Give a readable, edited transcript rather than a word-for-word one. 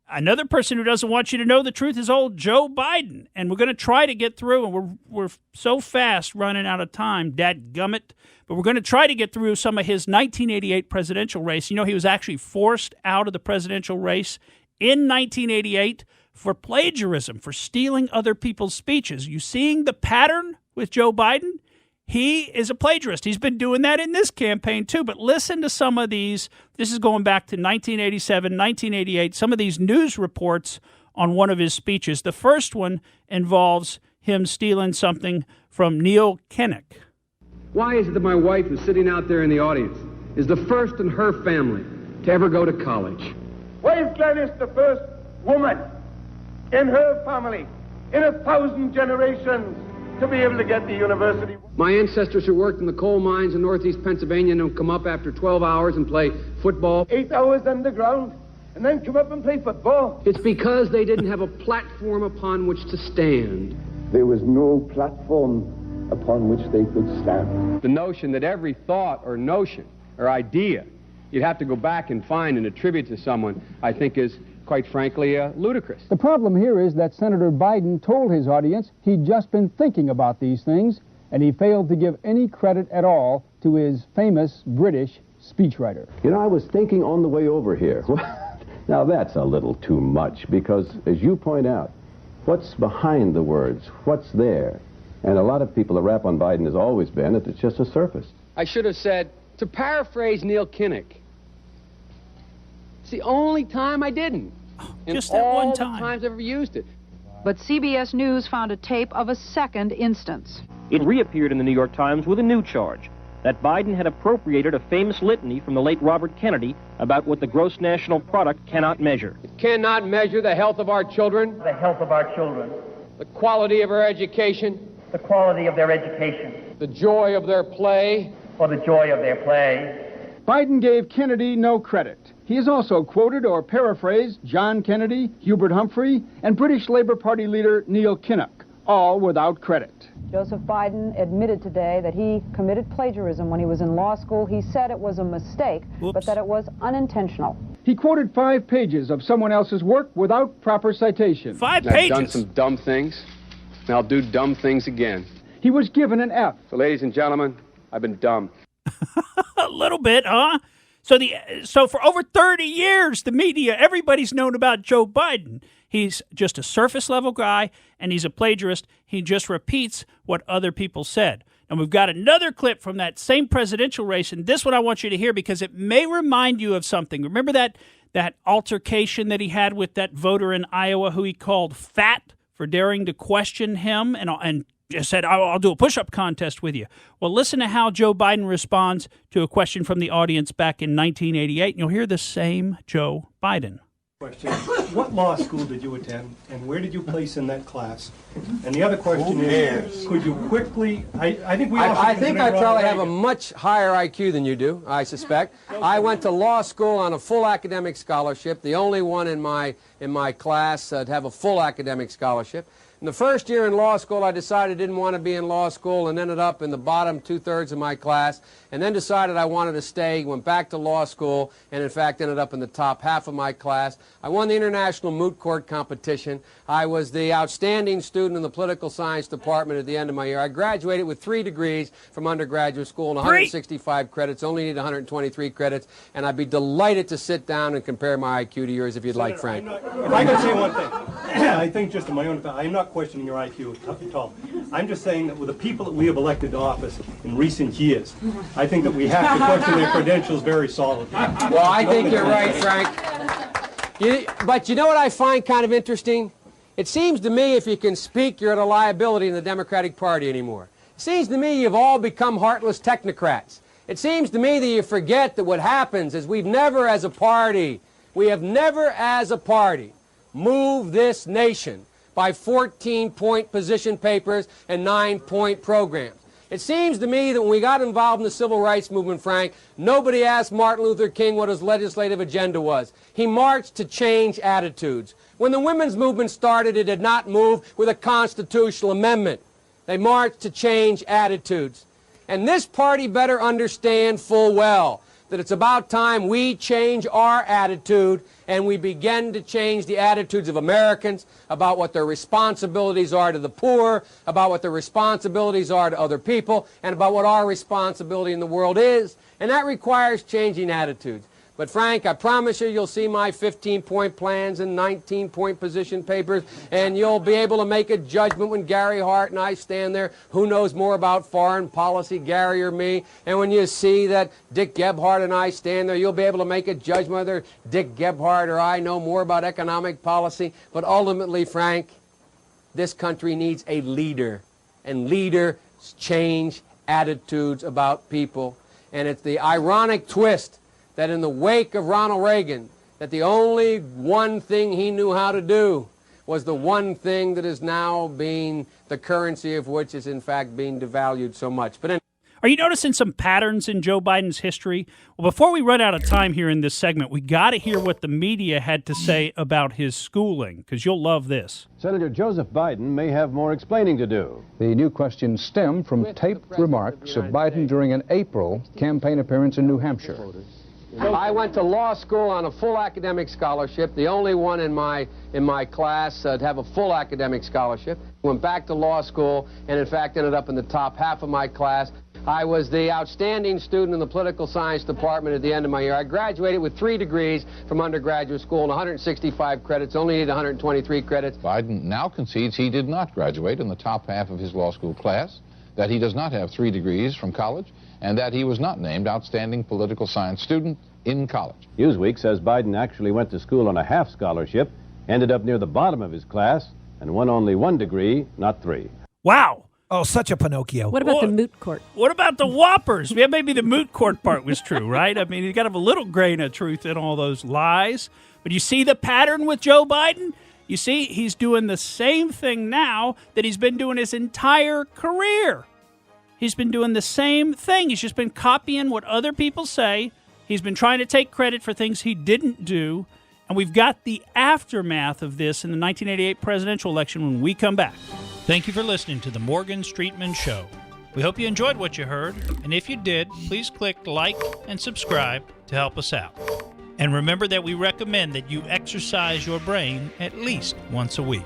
Another person who doesn't want you to know the truth is old Joe Biden. And we're going to try to get through, and we're so fast running out of time, dadgummit. But we're going to try to get through some of his 1988 presidential race. You know, he was actually forced out of the presidential race in 1988 for plagiarism, for stealing other people's speeches. You seeing the pattern with Joe Biden? He is a plagiarist. He's been doing that in this campaign, too. But listen to some of these. This is going back to 1987, 1988, some of these news reports on one of his speeches. The first one involves him stealing something from Neil Kinnock. Why is it that my wife, who's sitting out there in the audience, is the first in her family to ever go to college? Why is Gladys the first woman in her family, in 1,000 generations, to be able to get the university? My ancestors who worked in the coal mines in northeast Pennsylvania don't come up after 12 hours and play football. 8 hours underground, and then come up and play football. It's because they didn't have a platform upon which to stand. There was no platform upon which they could stand. The notion that every thought or notion or idea you'd have to go back and find and attribute to someone, I think is, quite frankly, ludicrous. The problem here is that Senator Biden told his audience he'd just been thinking about these things, and he failed to give any credit at all to his famous British speechwriter. You know, I was thinking on the way over here. Now that's a little too much, because as you point out, what's behind the words? What's there? And a lot of people, the rap on Biden has always been that it's just a surface. I should have said, to paraphrase Neil Kinnock, it's the only time I didn't. Just that one time. All the times I've ever used it. But CBS News found a tape of a second instance. It reappeared in the New York Times with a new charge, that Biden had appropriated a famous litany from the late Robert Kennedy about what the gross national product cannot measure. It cannot measure the health of our children, the health of our children, the quality of our education, the quality of their education, the joy of their play, or the joy of their play. Biden gave Kennedy no credit. He has also quoted or paraphrased John Kennedy, Hubert Humphrey, and British Labour Party leader Neil Kinnock, all without credit. Joseph Biden admitted today that he committed plagiarism when he was in law school. He said it was a mistake, but that it was unintentional. He quoted 5 pages of someone else's work without proper citation. 5 pages? I've done some dumb things, and I'll do dumb things again. He was given an F. So, ladies and gentlemen, I've been dumb. A little bit, huh? So for over 30 years, the media, everybody's known about Joe Biden. He's just a surface-level guy, and he's a plagiarist. He just repeats what other people said. And we've got another clip from that same presidential race, and this one I want you to hear because it may remind you of something. Remember that altercation that he had with that voter in Iowa who he called fat for daring to question him and just said, I'll do a push-up contest with you. Well, listen to how Joe Biden responds to a question from the audience back in 1988, and you'll hear the same Joe Biden. Question. What law school did you attend, and where did you place in that class? And the other question is, could you quickly, I think I probably have a much higher IQ than you do, I suspect. I went to law school on a full academic scholarship, the only one in my class to have a full academic scholarship. In the first year in law school, I decided I didn't want to be in law school and ended up in the bottom 2/3 of my class, and then decided I wanted to stay, went back to law school, and in fact ended up in the top half of my class. I won the international moot court competition. I was the outstanding student in the political science department at the end of my year. I graduated with 3 degrees from undergraduate school and 165 credits, only need 123 credits, and I'd be delighted to sit down and compare my IQ to yours if you'd like, Frank. If I could say one thing, I think just in my own opinion, I'm not questioning your IQ at all. I'm just saying that with the people that we have elected to office in recent years, I think that we have to question their credentials very solidly. Well, I think you're right, Frank. But you know what I find kind of interesting? It seems to me if you can speak, you're at a liability in the Democratic Party anymore. It seems to me you've all become heartless technocrats. It seems to me that you forget that what happens is we have never as a party moved this nation by 14-point position papers and 9-point programs. It seems to me that when we got involved in the civil rights movement, Frank, nobody asked Martin Luther King what his legislative agenda was. He marched to change attitudes. When the women's movement started, it did not move with a constitutional amendment. They marched to change attitudes. And this party better understand full well that it's about time we change our attitude and we begin to change the attitudes of Americans about what their responsibilities are to the poor, about what their responsibilities are to other people, and about what our responsibility in the world is. And that requires changing attitudes. But Frank, I promise you, you'll see my 15-point plans and 19-point position papers, and you'll be able to make a judgment when Gary Hart and I stand there. Who knows more about foreign policy, Gary or me? And when you see that Dick Gebhardt and I stand there, you'll be able to make a judgment whether Dick Gebhardt or I know more about economic policy. But ultimately, Frank, this country needs a leader, and leaders change attitudes about people. And it's the ironic twist that in the wake of Ronald Reagan, that the only one thing he knew how to do was the one thing that is now being the currency of which is in fact being devalued so much. But are you noticing some patterns in Joe Biden's history? Well, before we run out of time here in this segment, we got to hear what the media had to say about his schooling, because you'll love this. Senator Joseph Biden may have more explaining to do. The new questions stem from taped remarks of Biden during an April campaign appearance in New Hampshire. I went to law school on a full academic scholarship, the only one in my class to have a full academic scholarship. Went back to law school and in fact ended up in the top half of my class. I was the outstanding student in the political science department at the end of my year. I graduated with 3 degrees from undergraduate school and 165 credits, only needed 123 credits. Biden now concedes he did not graduate in the top half of his law school class, that he does not have 3 degrees from college, and that he was not named outstanding political science student in college. Newsweek says Biden actually went to school on a half scholarship, ended up near the bottom of his class, and won only 1 degree, not 3. Wow. Oh, such a Pinocchio. What about the moot court? What about the whoppers? Yeah, maybe the moot court part was true, right? I mean, you got to have a little grain of truth in all those lies. But you see the pattern with Joe Biden? You see, he's doing the same thing now that he's been doing his entire career. He's been doing the same thing. He's just been copying what other people say. He's been trying to take credit for things he didn't do. And we've got the aftermath of this in the 1988 presidential election when we come back. Thank you for listening to the Morgan Streetman Show. We hope you enjoyed what you heard. And if you did, please click like and subscribe to help us out. And remember that we recommend that you exercise your brain at least once a week.